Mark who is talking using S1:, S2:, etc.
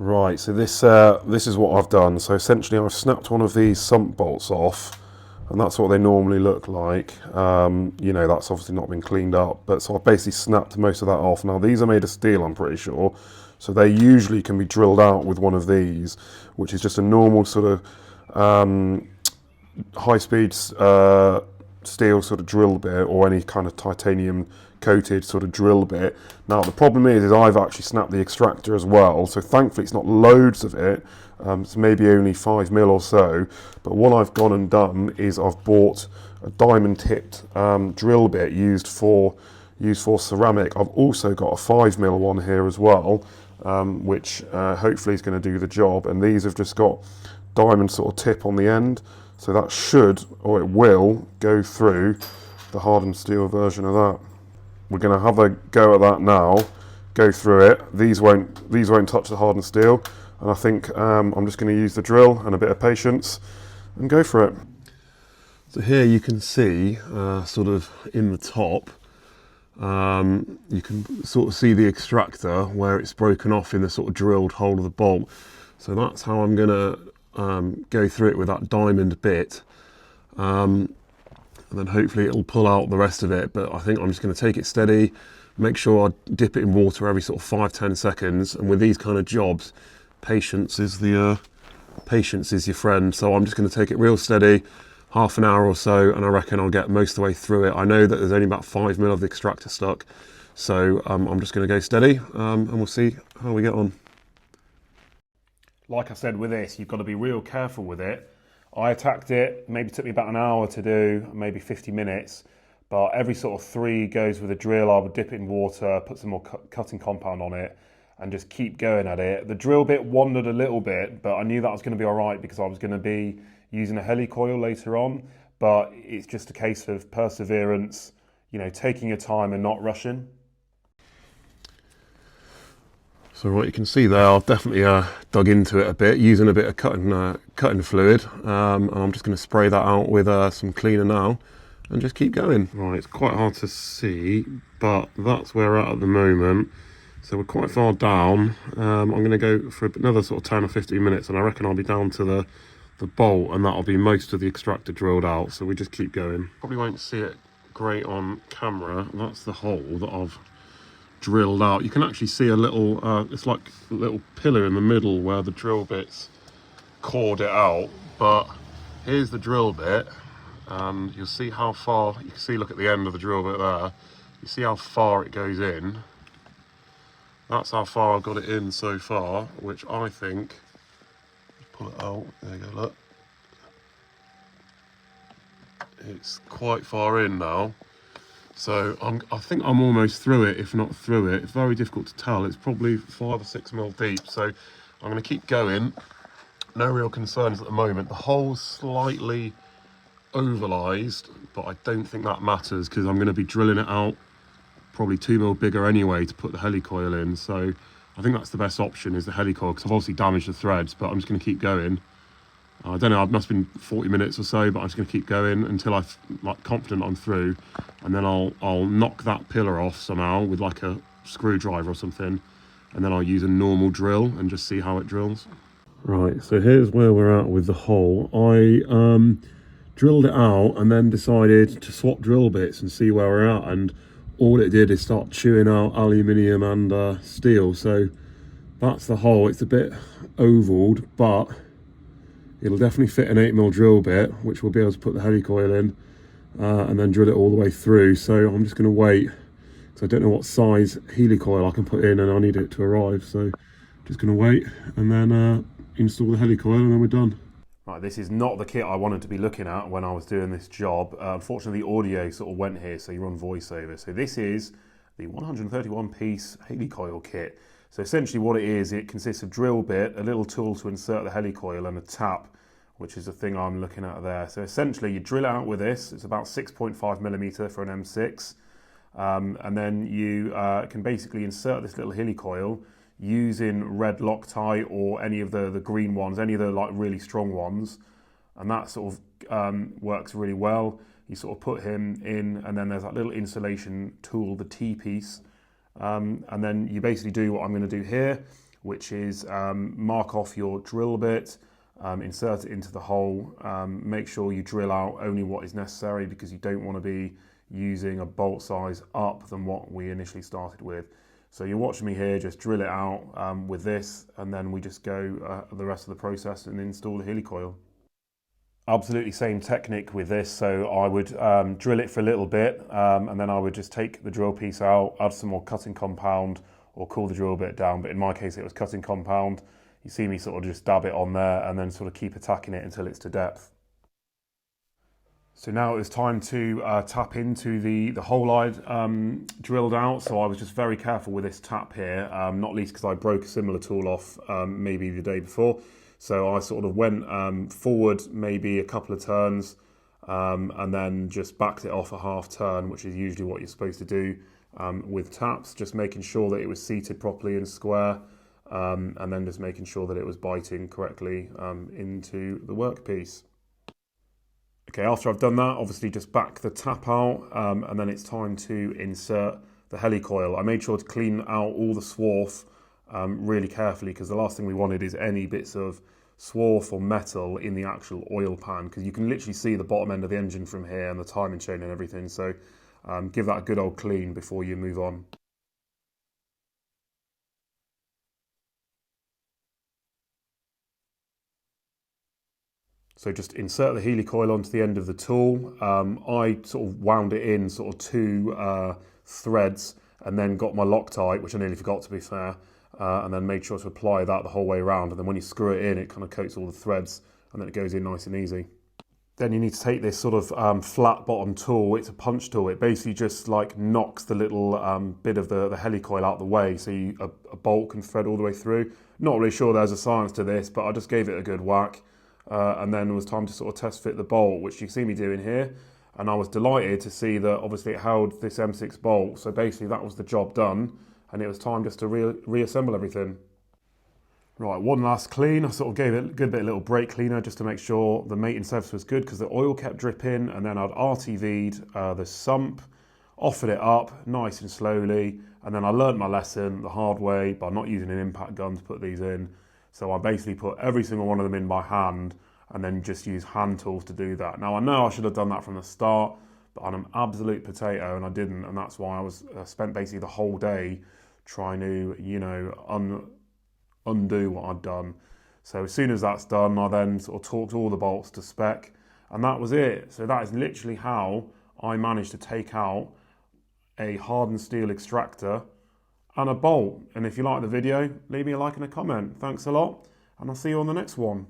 S1: Right, so this is what I've done. So essentially I've snapped one of these sump bolts off, and that's what they normally look like. You know, that's obviously not been cleaned up, but so I've basically snapped most of that off. Now these are made of steel, I'm pretty sure, so they usually can be drilled out with one of these, which is just a normal sort of high-speed steel sort of drill bit, or any kind of titanium coated sort of drill bit. Now the problem is I've actually snapped the extractor as well, so thankfully it's not loads of it. It's maybe only 5mm or so, but what I've gone and done is I've bought a diamond tipped drill bit used for ceramic. I've also got a 5mm one here as well, which hopefully is going to do the job, and these have just got diamond sort of tip on the end, so that should, or it will, go through the hardened steel version of that. We're going to have a go at that now, go through it. These won't touch the hardened steel, and I think I'm just going to use the drill and a bit of patience and go for it. So here you can see, sort of in the top, you can sort of see the extractor where it's broken off in the sort of drilled hole of the bolt. So that's how I'm going to go through it with that diamond bit. And then hopefully it'll pull out the rest of it, but I think I'm just going to take it steady, make sure I dip it in water every sort of 5-10 seconds, and with these kind of jobs, patience is your friend. So I'm just going to take it real steady, half an hour or so, and I reckon I'll get most of the way through it. I know that there's only about 5mm of the extractor stuck, so I'm just going to go steady, and we'll see how we get on. Like I said, with this, you've got to be real careful with it. I attacked it, maybe took me about an hour to do, maybe 50 minutes, but every sort of 3 goes with a drill, I would dip it in water, put some more cutting compound on it, and just keep going at it. The drill bit wandered a little bit, but I knew that was going to be all right because I was going to be using a helicoil later on, but it's just a case of perseverance, you know, taking your time and not rushing. So what you can see there, I've definitely dug into it a bit, using a bit of cutting fluid. And I'm just going to spray that out with some cleaner now and just keep going. Right, it's quite hard to see, but that's where we're at the moment. So we're quite far down. I'm going to go for another sort of 10 or 15 minutes, and I reckon I'll be down to the bolt, and that'll be most of the extractor drilled out. So we just keep going. Probably won't see it great on camera. That's the hole that I've drilled out. You can actually see a little, it's like a little pillar in the middle where the drill bits cored it out. But here's the drill bit, and you'll see how far, you can see, look at the end of the drill bit there. You see how far it goes in. That's how far I've got it in so far, which I think, pull it out, there you go, look. It's quite far in now. So I think I'm almost through it, if not through it. It's very difficult to tell. It's probably 5 or 6mm deep. So I'm going to keep going. No real concerns at the moment. The hole's slightly overlised, but I don't think that matters because I'm going to be drilling it out probably 2mm bigger anyway to put the helicoil in. So I think that's the best option, is the helicoil, because I've obviously damaged the threads, but I'm just going to keep going. I don't know, it must have been 40 minutes or so, but I'm just going to keep going until I'm like confident I'm through, and then I'll knock that pillar off somehow with like a screwdriver or something, and then I'll use a normal drill and just see how it drills. Right, so here's where we're at with the hole. I drilled it out and then decided to swap drill bits and see where we're at, and all it did is start chewing out aluminium and steel. So that's the hole. It's a bit ovaled, but it'll definitely fit an 8mm drill bit, which we'll be able to put the helicoil in and then drill it all the way through. So I'm just going to wait, because I don't know what size helicoil I can put in, and I need it to arrive. So just going to wait and then install the helicoil, and then we're done. Right, this is not the kit I wanted to be looking at when I was doing this job. Unfortunately, the audio sort of went here, so you're on voiceover. So this is the 131-piece helicoil kit. So essentially what it is, it consists of drill bit, a little tool to insert the helicoil, and a tap, which is the thing I'm looking at there. So essentially you drill out with this. It's about 6.5mm for an M6. And then you can basically insert this little helicoil using red Loctite or any of the green ones, any of the like really strong ones. And that sort of works really well. You sort of put him in, and then there's that little insulation tool, the T-piece. And then you basically do what I'm going to do here. which is mark off your drill bit, insert it into the hole, make sure you drill out only what is necessary because you don't want to be using a bolt size up than what we initially started with. So you're watching me here, just drill it out with this, and then we just go the rest of the process and install the helicoil. Absolutely same technique with this, so I would drill it for a little bit and then I would just take the drill piece out, add some more cutting compound or cool the drill bit down, but in my case it was cutting compound. You see me sort of just dab it on there and then sort of keep attacking it until it's to depth. So now it was time to tap into the hole I'd drilled out, so I was just very careful with this tap here, not least because I broke a similar tool off maybe the day before. So I sort of went forward maybe a couple of turns and then just backed it off a half turn, which is usually what you're supposed to do with taps, just making sure that it was seated properly and square, and then just making sure that it was biting correctly into the workpiece. Okay, after I've done that, obviously just back the tap out and then it's time to insert the helicoil. I made sure to clean out all the swarf really carefully because the last thing we wanted is any bits of swarf or metal in the actual oil pan, because you can literally see the bottom end of the engine from here and the timing chain and everything. So give that a good old clean before you move on. So just insert the helicoil onto the end of the tool. I sort of wound it in sort of two threads and then got my Loctite, which I nearly forgot to be fair, and then made sure to apply that the whole way around. And then when you screw it in, it kind of coats all the threads and then it goes in nice and easy. Then you need to take this sort of flat bottom tool. It's a punch tool. It basically just like knocks the little bit of the helicoil out the way so a bolt can thread all the way through. Not really sure there's a science to this, but I just gave it a good whack. And then it was time to sort of test fit the bolt, which you see me doing here. And I was delighted to see that obviously it held this M6 bolt. So basically that was the job done. And it was time just to reassemble everything. Right, one last clean. I sort of gave it a good bit of little brake cleaner just to make sure the mating surface was good because the oil kept dripping. And then I'd RTV'd the sump, offered it up nice and slowly. And then I learned my lesson the hard way by not using an impact gun to put these in. So I basically put every single one of them in by hand and then just use hand tools to do that. Now I know I should have done that from the start, but I'm an absolute potato and I didn't, and that's why I spent basically the whole day trying to, you know, undo what I'd done. So as soon as that's done, I then sort of torqued all the bolts to spec, and that was it. So that is literally how I managed to take out a hardened steel extractor and a bolt. And if you like the video, leave me a like and a comment. Thanks a lot, and I'll see you on the next one.